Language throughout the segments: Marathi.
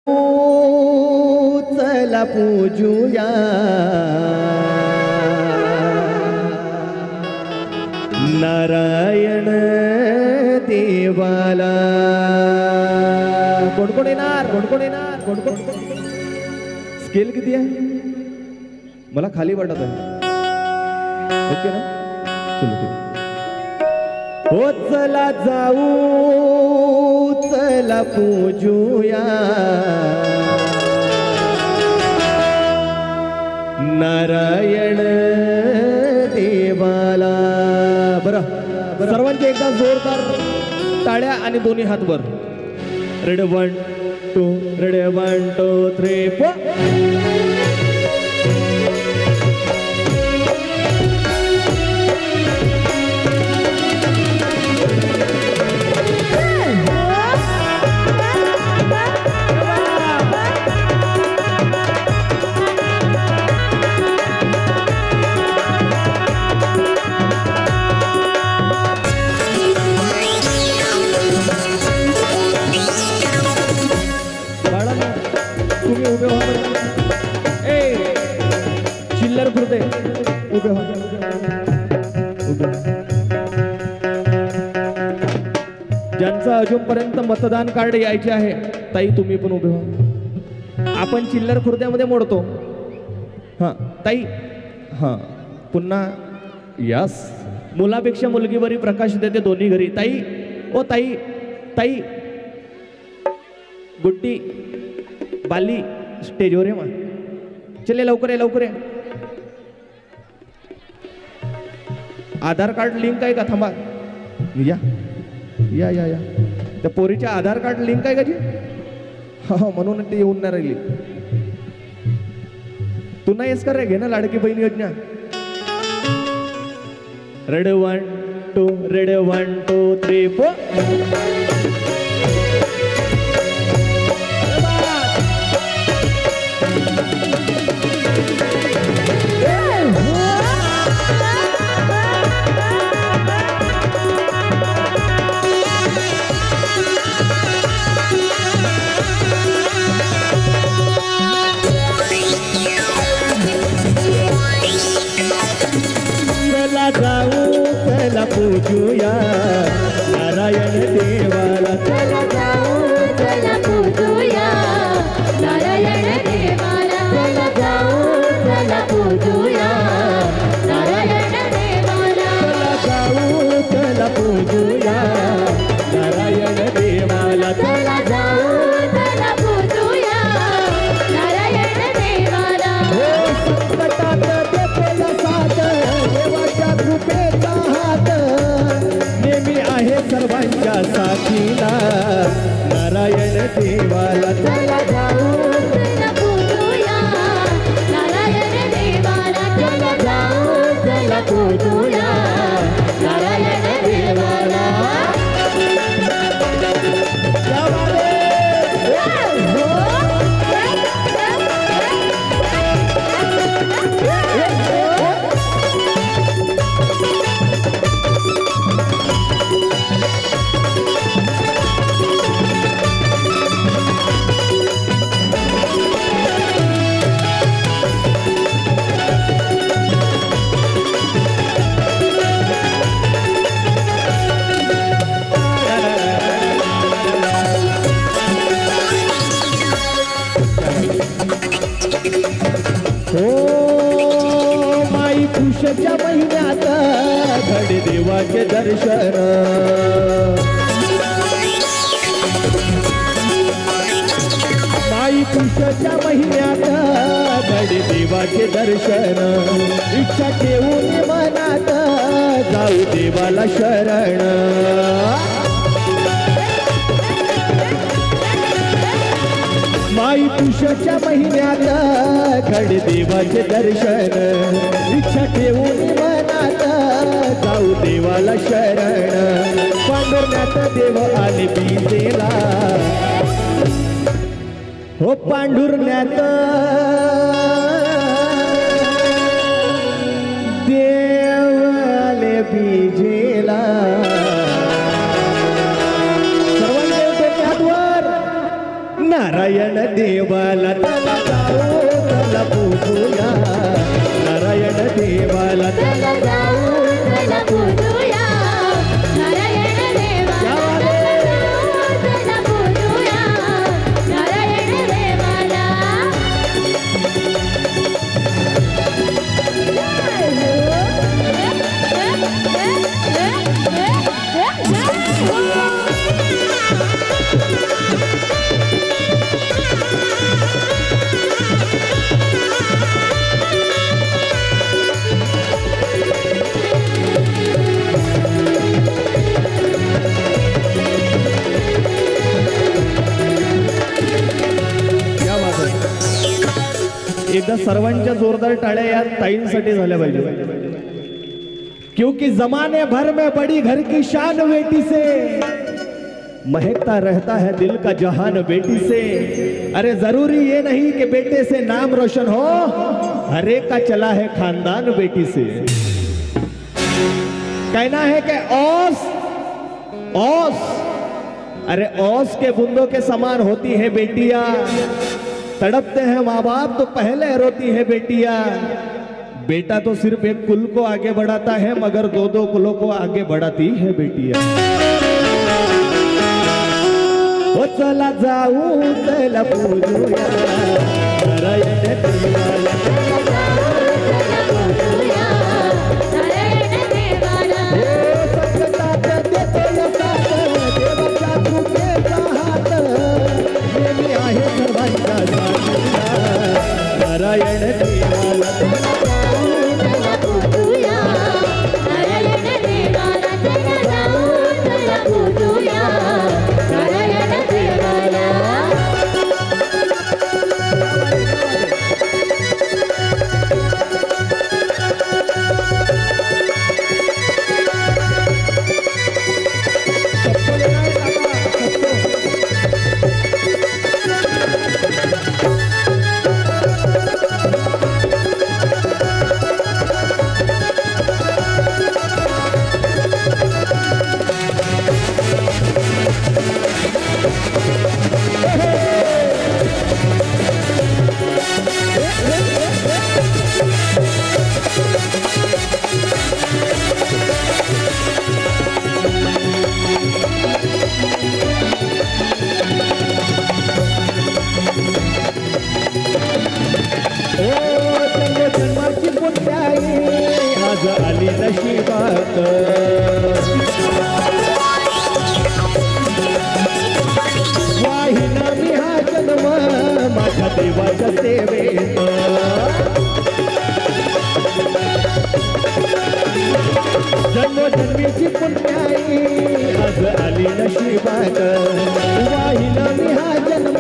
चला पूजूया नारायण देवाला। कोण कोण येणार? कोण कोण येणार? कोण कोण? स्केल किती आहे? मला खाली वाटत आहे। ओके ना? चलो हो चला जाऊ चला पूजूया नारायण देवाला। बरं सर्वांचे एकदा जोरदार टाळ्या आणि दोन्ही हात वर। Ready 1 2 ready 1 2 3 4। चिल्लर खुर्दे उभे व्हा। ज्यांचं अजूनपर्यंत मतदान कार्ड यायचे आहे ताई तुम्ही पण उभे व्हा। आपण चिल्लर खुर्द्यामध्ये मोडतो। हां ताई हां पुन्हा यस। मुलापेक्षा मुलगी बरी प्रकाश देते दोन्ही घरी। ताई ओ ताई ताई गुड्डी बाली स्टेजवर आहे मा। चले लवकर आहे लवकर आहे। आधार कार्ड लिंक आहे का? थांबा या या या या त्या पोरीच्या आधार कार्ड लिंक आहे का जी? हा म्हणून ते येऊन नाही राहिली। तू नाही येस कर रे, घे ना लाडकी बहीण योजना। Ready 1 2 ready 1 2 3 4। जाऊ चला पूजूया नारायण देवाला। चला जाऊ चला पूजूया नारायण देवाला। चला जाऊ चला पूजूया नारायण देवाला। चला जाऊ चला पूजूया नारायण देवाला। चला जाऊ चला पूजूया नारायण देवाला। हो संकटात देतेला साथ देवाच्या कृपेचा हात नेहमी आहे सर्वांच्या साथीला नारायण देवाला। चला जाऊ चला पूजूया नारायण देवाला। चला जाऊ चला पूजूया नारायण देवाला। हो माई पुषच्या महिन्यात घडे देवाचे दर्शन। माई पुषच्या महिन्यात घडे देवाचे दर्शन। इच्छा ठेवून मनात जाऊ देवाला शरण। माई पुषच्या महिन्यात घडे देवाचे दर्शन। इच्छा ठेवून मनात जाऊ देवाला शरण। पांडुरण्यात देव आले बीजेला। हो पांडुरण्यात देव आले बीजेला। सर्वांना नारायण देवाला चला जाऊ चला पूजूया नारायण देवाला चला जाऊ चला पूजूया नारायण देवाला चला पूजूया नारायण देवाला एकदा सर्वांच्या जोरदार टाळ्या या ताईंसाठी झाल्या पाहिजे क्योंकि जमाने भर में बड़ी घर की शान बेटी से महकता रहता है दिल का जहान बेटी से अरे जरूरी ये नहीं कि बेटे से नाम रोशन हो हर एक का चला है खानदान बेटी से कहना है कि औस औस अरे औस के बूंदों के समान होती है बेटियां तड़पते हैं माँ बाप तो पहले रोती है बेटियां बेटा तो सिर्फ एक कुल को आगे बढ़ाता है मगर दो दो कुलों को आगे बढ़ाती है बेटियां ओ चला जाऊ चला पूजूया नारायण देवाला नारायण देवाला चला पूजूया नारायण देवाला चला जाऊ चला पूजूया नारायण देवाला आली नशिबात वाहिना मी हा जन्म माझ्या देवाच्या सेवेत जन्मजन्मीची पुण्याई आज आली नशिबात वाहिना मी हा जन्म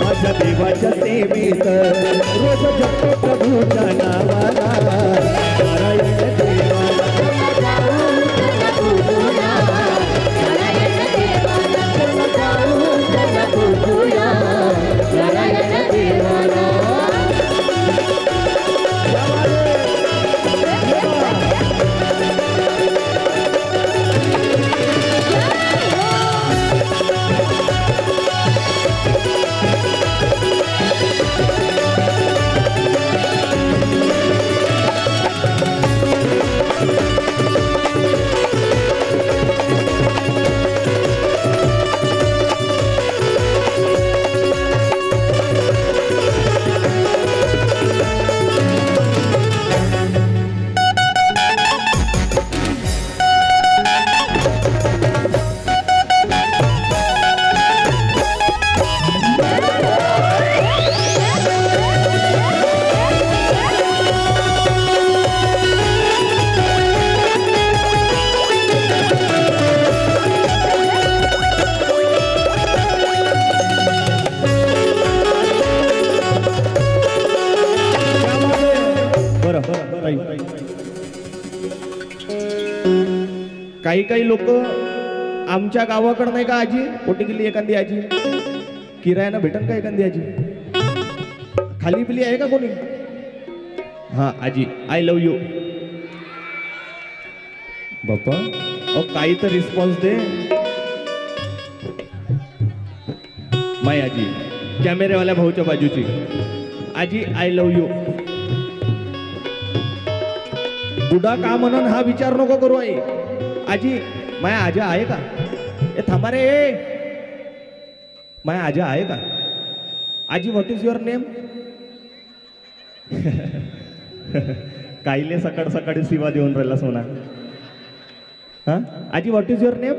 माझ्या देवाच्या सेवेत रोज जपतो प्रभूच्या नावाला नारायण देवाला चला पूजूया नारायण देवाला चला पूजूया नारायण देवाला काही काही लोक आमच्या गावाकडे नाही का आजी कुठे गेली एखादी आजी किरायानं भेटन का एखादी आजी खाली पिली आहे का कोणी हा आजी आय लव्ह यू बाप्पा अहो काही तर रिस्पॉन्स दे माय आजी कॅमेरेवाल्या भाऊच्या बाजूची. आजी आय लव्ह यू. बुडा का म्हणून हा विचार नको करू आई. आजी माया आजा आहे का? ए थांबा रे, माया आजा आहे का? आजी व्हॉट इज युअर नेम? कायले सकाळ सकाळी शिवा देऊन राहिला सोना. हा आजी व्हॉट इज युअर नेम?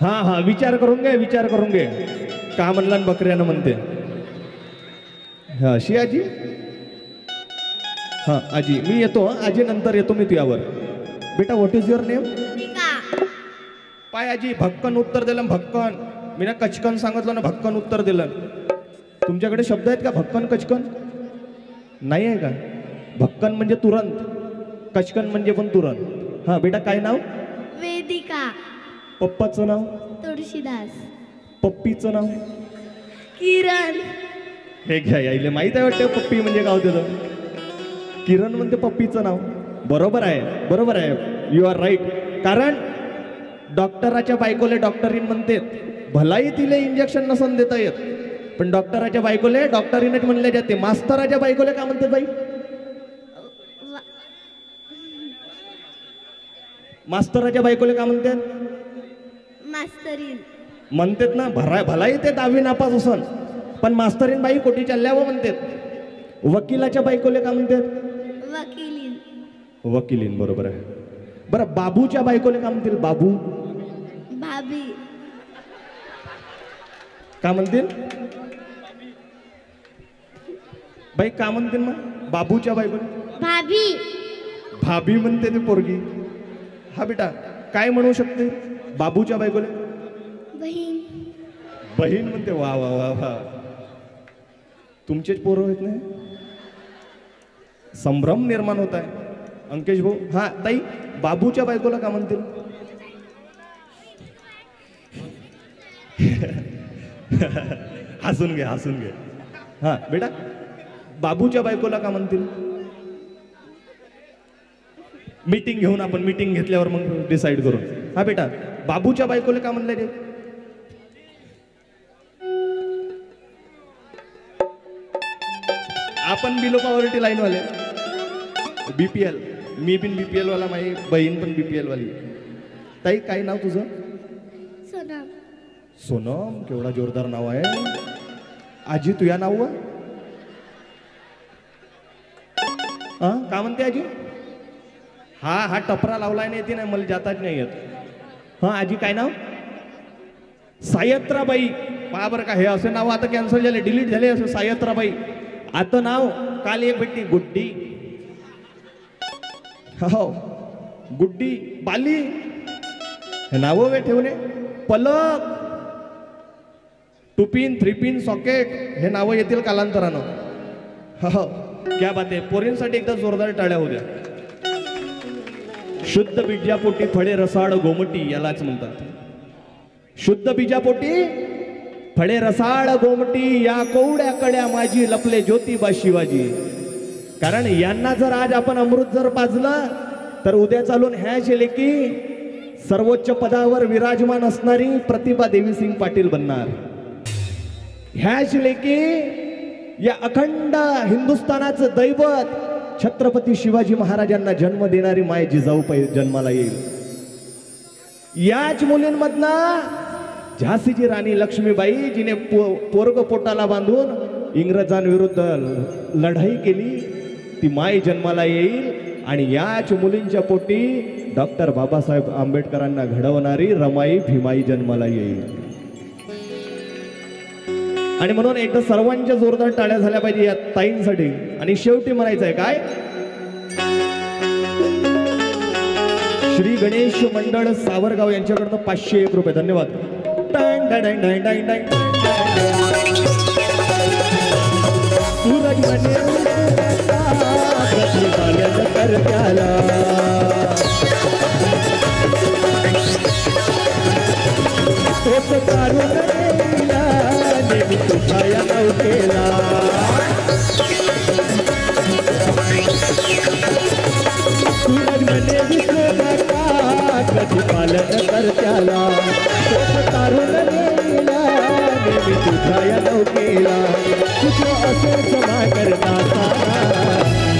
हा हा विचार करून घे, विचार करून घे. का म्हणला बकऱ्यानं म्हणते. हा शी आजी. हा आजी मी येतो. आजी नंतर येतो मी तुझ्यावर. बेटा व्हॉट इज युअर नेम? पाय आजी भक्कन उत्तर दिलं. भक्कन मी ना कचकन सांगितलं ना, भक्कन उत्तर दिलं. तुमच्याकडे शब्द आहेत का भक्कन कचकन? नाही आहे का? भक्कन म्हणजे तुरंत, कचकन म्हणजे पण तुरंत. हा बेटा काय नाव? वेदिका. पप्पाचं नाव? तुळशीदास. पप्पीचं नाव? किरण. हे घ्या यायले माहित आहे वाटतं पप्पी म्हणजे गाव त्याचं. किरण म्हणते पप्पीचं नाव. बरोबर आहे, बरोबर आहे. You are right. कारण डॉक्टराच्या बायकोले डॉक्टरीन म्हणते. भलाई तिले इंजेक्शन नसन देता येत, पण डॉक्टराच्या बायकोले डॉक्टरीनच म्हणले जाते. मास्तराच्या बायकोले का म्हणते बाई? मास्तराच्या बायकोले का म्हणतात? मास्तरीन म्हणतात ना. भलाई ते 10वी नापास असन, पण मास्तरीन बाई कोटी चालल्यावर म्हणतात. वकिलाच्या बायकोले का म्हणतात? वकिलीन. वकिलीन बरोबर आहे. बरं बाबूच्या बायकोले का म्हणतील? बाबू. भाभी. का म्हणतील बाई? का म्हणतील मग बाबूच्या बायकोले? भाभी. भाभी म्हणते ते पोरगी. हा बेटा काय म्हणू शकते बाबूच्या बायकोले? बहीण. बहीण म्हणते. वा वा वा वा. तुमचेच पोरं होत नाही. संभ्रम निर्माण होत आहे अंकेश भाऊ. हा ताई बाबूच्या बायकोला का म्हणतील? हसून घे, हसून घे. हा बेटा बाबूच्या बायकोला का म्हणतील? मीटिंग घेऊन आपण मीटिंग घेतल्यावर मग डिसाईड करू. हा बेटा बाबूच्या बायकोला का म्हणले रे? आपण बिलो पॉवर्टी लाईन वाले. बीपीएल. मी पण बीपीएल वाला, माझी बहीण पण बीपीएल वाली. ताई काय नाव तुझं? सोनम. सोनम. केवढा जोरदार नाव आहे. आजी तुझ्या नाव? हा का म्हणते आजी? हा हा टपरा लावलाय नाही येते नाही मला जाताच नाही येत. हा आजी काय नाव? सायत्राबाई. पहा बरं का हे असे नाव आता कॅन्सल झाले, डिलीट झाले. असं सायत्राबाई. आता नाव काल एक भेटली गुड्डी. हो गुड्डी. बाली. हे नाव वे ठेवणे. पलक. 2 पिन 3 पिन सॉकेट हे नावं येतील कालांतरानं. हो क्या बात आहे. पोरींसाठी एकदा जोरदार टाळ्या होत्या. शुद्ध बीजापोटी फळे रसाळ गोमटी यालाच म्हणतात. शुद्ध बीजापोटी फळे रसाळ गोमटी या कवड्या कड्या माझी लपले ज्योतिबा शिवाजी. कारण यांना जर आज आपण अमृत जर पाजलं तर उद्या चालून ह्या शेले की सर्वोच्च पदावर विराजमान असणारी प्रतिभा देवीसिंग पाटील बनणार. ह्या शेले की या अखंड हिंदुस्थानाचं दैवत छत्रपती शिवाजी महाराजांना जन्म देणारी माय जिजाऊ जन्माला येईल. याच मुलींमधनं झाशीची राणी लक्ष्मीबाई जिने पोरग पोटाला बांधून इंग्रजांविरुद्ध लढाई केली ती माय जन्माला येईल. आणि याच मुलींच्या पोटी डॉक्टर बाबासाहेब आंबेडकरांना घडवणारी रमाई भीमाई जन्माला येईल. आणि म्हणून एकदा सर्वांच्या जोरदार टाळ्या झाल्या पाहिजे या ताईंसाठी. आणि शेवटी म्हणायचं आहे काय? श्री गणेश मंडळ सावरगाव यांच्याकडनं 501 रुपये. धन्यवाद. सूरज तुझ्या नौकेला सूरज म्हणे विसरू नका प्रतिपालन कर त्याला. तारून नेला नेहमी तुझ्या केला कुछ असे क्षमा करता सारा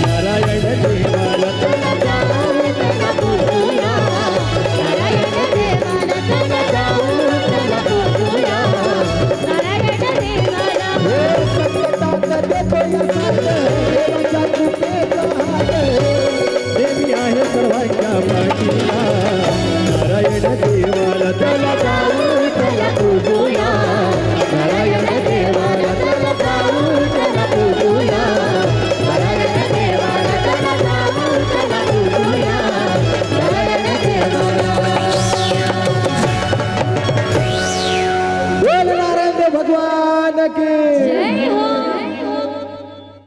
नारायण देवाला त्याला जाऊ त्याला पूजूया नारायण देवाला त्याला जाऊ त्याला पूजूया नारायण देवाला हे संकटात देतो या साथ देवाच्या कृपेचा हात देवी आहे सर्वांच्या पाठीला नारायण देवाला त्याला जाऊ